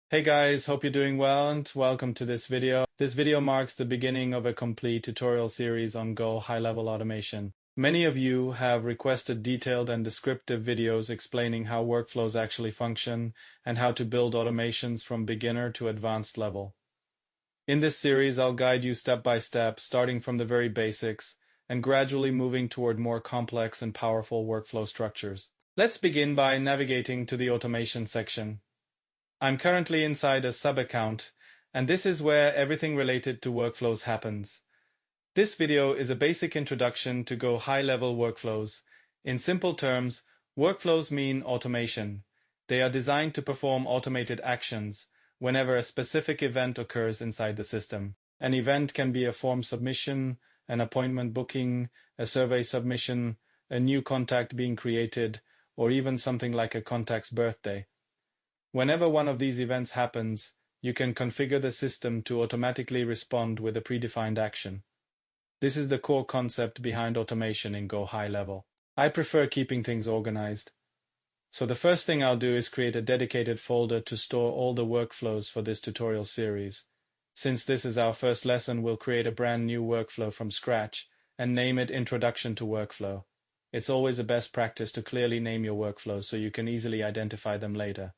Hey guys, hope you're doing well and welcome to this video. This video marks the beginning of a complete tutorial series on Go high-level automation. Many of you have requested detailed and descriptive videos explaining how workflows actually function and how to build automations from beginner to advanced level. In this series, I'll guide you step by step, starting from the very basics and gradually moving toward more complex and powerful workflow structures. Let's begin by navigating to the automation section. I'm currently inside a sub-account, and this is where everything related to workflows happens. This video is a basic introduction to Go high-level workflows. In simple terms, workflows mean automation. They are designed to perform automated actions whenever a specific event occurs inside the system. An event can be a form submission, an appointment booking, a survey submission, a new contact being created, or even something like a contact's birthday. Whenever one of these events happens, you can configure the system to automatically respond with a predefined action. This is the core concept behind automation in Go High Level. I prefer keeping things organized. So the first thing I'll do is create a dedicated folder to store all the workflows for this tutorial series. Since this is our first lesson, we'll create a brand new workflow from scratch and name it Introduction to Workflow. It's always a best practice to clearly name your workflows so you can easily identify them later.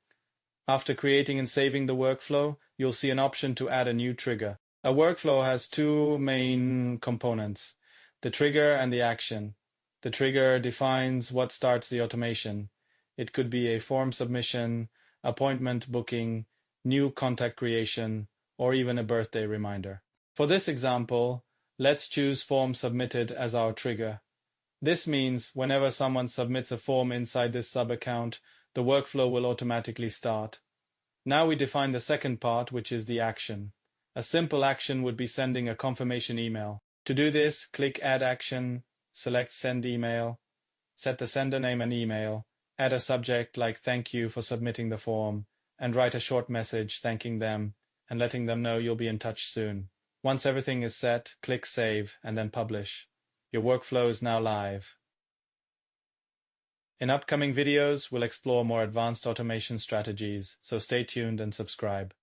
After creating and saving the workflow, you'll see an option to add a new trigger. A workflow has two main components, the trigger and the action. The trigger defines what starts the automation. It could be a form submission, appointment booking, new contact creation, or even a birthday reminder. For this example, let's choose form submitted as our trigger. This means whenever someone submits a form inside this sub-account, the workflow will automatically start. Now we define the second part, which is the action. A simple action would be sending a confirmation email. To do this, click Add Action, select Send Email, set the sender name and email, add a subject like Thank you for submitting the form, and write a short message thanking them and letting them know you'll be in touch soon. Once everything is set, click Save and then Publish. Your workflow is now live. In upcoming videos, we'll explore more advanced automation strategies, so stay tuned and subscribe.